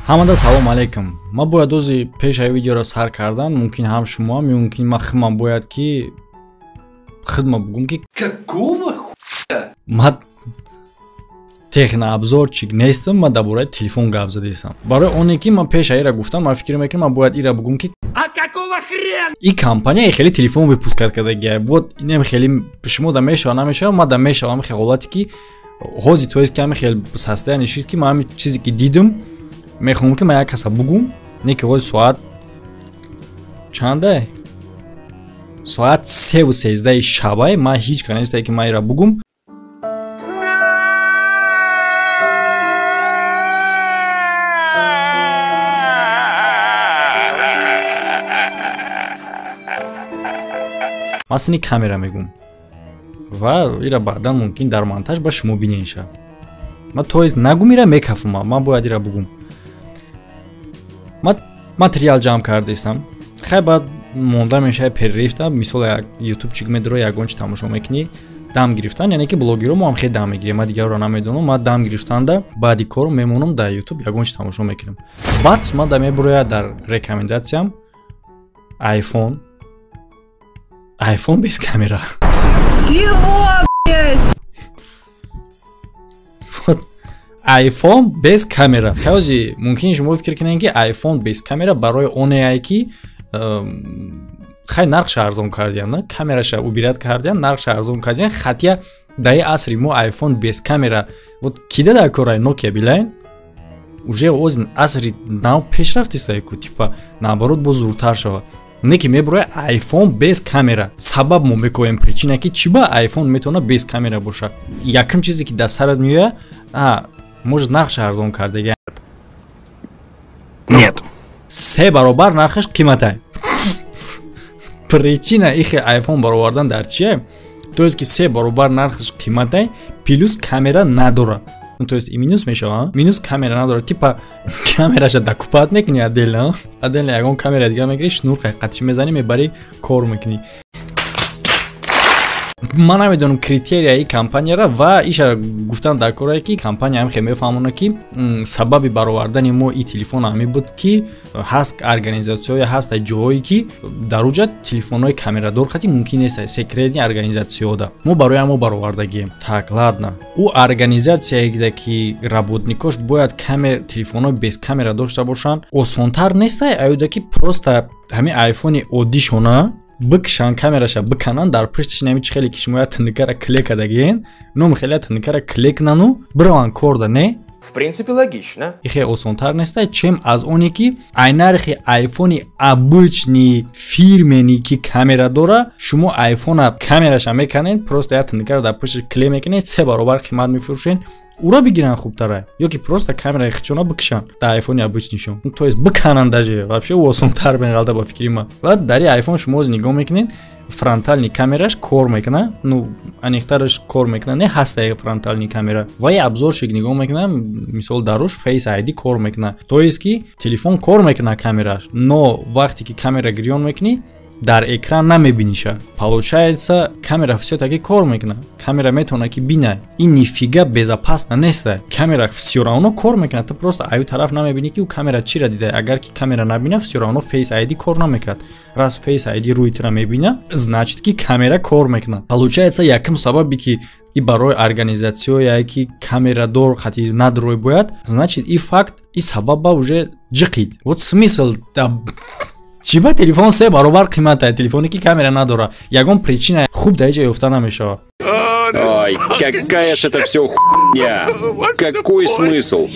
ҳамада салом алейкум. Ма бояд рӯзи пешаи видеоро сар кардан, мумкин ҳам шумо, мумкин ма химам бояд ки хидма бугум ки какого хуя? ма технообзорчик нестам, ма дар бораи телефон гап задистам. Барои оне ки ма пешаира гуфтам, ма фикр мекунам, ма бояд ира бугум ки А какого хрена? ин компания хеле телефон выпускает кардагия. Вот инем хеле шумо да мешава намешава, ма да мешавам хелолати ки ҳози то ест ки ҳами хел састая нишид ки ма ҳами чизе ки дидам мехоҳам ки ма як каса бугум, не ки ҳози соат чанда? Соат 3:13 шабай ма ҳеҷ кара нестае ки ма ира бугум. Ма сини камера мегум. Ва ира баъдан мумкин дар монтаж ба шумо бинеша. Ма то ест нагум ира мекафума, ма бояд ира бугум. Ма материал ҷамъ кардистам. Хай баъд монда мешава перерифта, мисол як ютубчик медро ягончи тамошо мекунӣ, дам гирифтан, яъне ки блогеро мо ҳам хеле дам мегирем. Ма дигарро намедонам, ма дам гирифтанда баъди кор мемонам дар ютуб ягончи тамошо мекунам. Баъд ма да мебуроя дар рекомендатсиям iPhone без камера. Чего, блядь? Вот iPhone без камера. Хози мумкин шумо фикр кунед ки iPhone без камера барои оне ки хай нархша арзон кардиан, на камераша убират кардиан, нархша арзон кардиан, хатя даи асри мо iPhone без камера. Вот кида дар кораи Nokia билайн? Уже оз асри нав пешрафт истае ку типа наоборот бо зуртар шава. Не ки мебуроя iPhone без камера. Сабаб мо мекоем причина ки чи ба iPhone метавона без камера боша. Якм чизе ки дар сарат меояд, может нархш арзон кардаган. Нет. 3 баробар нархаш қиматай. Причина ихе iPhone баровардан дар чие? То ест ки 3 баробар нархаш қиматай плюс камера надора. То есть и минус мешава, минус камера надора, типа камераша докупат мекуни отдельно, отдельно ягон камера дигар мегири, шнуркай қатши мезани мебари кор мекуни. Ман намедонам критерияи компанияра ва иша гуфтам дар корае ки компания ҳам хеле мефаҳмона ки сабаби баровардани мо и телефон ҳами буд ки ҳаст организатсияҳое ҳаст ҷоҳое ки дар уҷа телефонҳои камерадор хати мумкин нест секретни организатсияда мо барои ҳамо баровардагием. Так ладно, ӯ организатсияе ки работникош бояд телефонҳои без камера дошта бошанд осонтар нестае аюда ки просто ҳами айфони оддишона бикшан камераша биканан дар пиштиш нами чи хеле ки шумо як тникара клекадагиен, ном хеле тникара клекнану бираван корда не? В принципе логично. Ихе осонтар нестае, чем аз оне ки ай нархи айфони обычни фирмени ки камера дора, шумо айфона камераша меканед, просто як тникара дар пиштиш кле мекунед, 3 баробар қимат мефурӯшен. Ура бигиран хубтара, ё ки просто камераи хичона бикшан дар айфони обычнишон. То есть биканан даже, вообще осонтар мегалда ба фикри ма. Ва дар айфон шумо оз нигоҳ мекунед, фронтални камераш кор мекуна, ну аниқтараш кор мекуна, не ҳастаи фронтални камера. Ва я обзоршик нигоҳ мекунам, мисол даруш Face ID кор мекуна. То есть ки телефон кор мекуна камераш, но вақте ки камера гирён мекунӣ, дар экран намебиниша. Получается камера всё-таки кор мекуна. Камера метавона ки бинай. Ин нифига безопасно неста. Камера всё равно кор мекуна. Ты просто аю тараф намебини ки у камера чира дида. Агар ки камера набина, всё равно Face ID кор намекунад. Раз Face ID руи тира мебина, значит ки камера кор мекуна. Получается якм сабаби ки и барои организатсияе ки камерадор хати надрои бояд, значит и факт, и сабаба уже ҷиқид. Вот смысл чи ба телефон 3 баробар қиматае, телефоне ки камера надора. Ягон причина хуб дар ҷо ёфта намешава. Ой, какая ж это все хуйня. Какой смысл?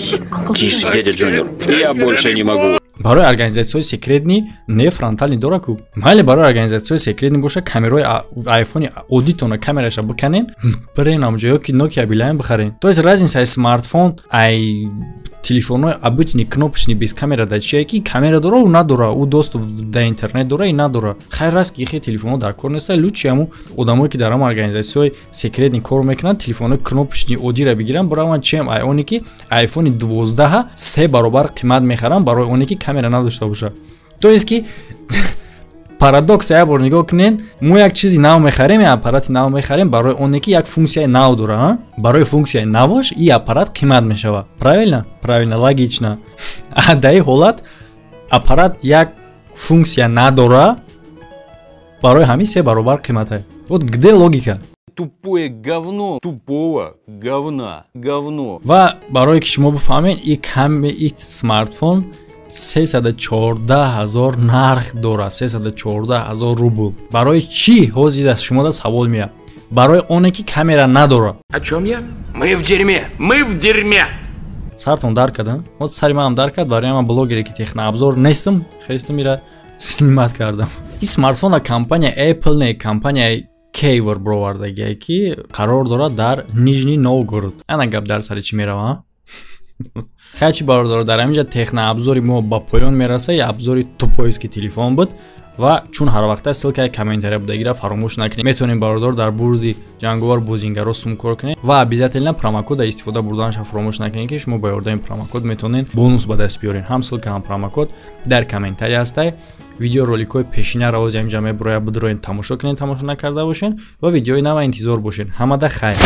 Тише, дядя Джуниор, я больше не могу. Барои организатсияҳои секретни не фронтални дора ку. Майли барои организатсияҳои секретни боша, камераи айфони оддитона камераша биканен, бирен ҳамҷо ё ки Nokia билайн бихарен. То есть разница ай смартфон, ай телефонҳои обычни кнопочни без камера дар чие ки камера дора у надора, у доступ дар интернет дора и надора. Хайр аст ки ихе телефонҳо дар кор нестае, лучше ҳаму одамое ки дар ҳама организатсияҳои секретни кор мекунанд, телефонҳои кнопочни оддира бигиранд, барои чем ай оне ки айфони 12 3 баробар қимат мехаранд барои оне ки камера надошта боша. То есть ки парадокс я бор нигоҳ кунед, мо як чизи нав мехарем, я аппарати нав мехарем, барои оне ки як функсияи нав дора, барои функсияи навош и аппарат қимат мешава. Правильно? Правильно, логично. А дар ин ҳолат аппарат як функсия надора, барои ҳамин се баробар қимата. Вот где логика? Тупое говно, тупого говна, говно. Ва барое ки шумо бифаҳмед, ин смартфон 314,000 нарх дора, 314,000 рубл. Барои чӣ ҳозир аст шумо да савол меям? Барои оне ки камера надора. О чем я? Мы в дерьме! Мы в дерьме! Сартон дар кардам. Вот сари манам дар кард, барои ман блогере ки технообзор нестам, хестам ира снимат кардам. Ин смартфона компания Apple не, компания Кейвер бровардагие ки қарор дорад дар Нижний Новгород. Ана гап дар сари чӣ мерава? Хачи бародор дар ҳаминҷа технообзори мо ба поён мераса, я обзори тупоиски телефон буд ва чун ҳар вақта ссилкаи комментария будагира фаромӯш накунед. Метавонед бародор дар бурди ҷанговар бозингаро сумкор кунед ва обязательно промокода истифода бурданашро фаромӯш накунед ки шумо ба ёрдами промокод метавонед бонус ба даст биёред. Ҳам ссилка, ҳам промокод дар комментария ҳастай. Видео роликҳои пешинаро оз ҳаминҷа мебурояд бидроен тамошо кунед, тамошо накарда бошед ва видеои нава интизор бошед. Ҳамада хайр.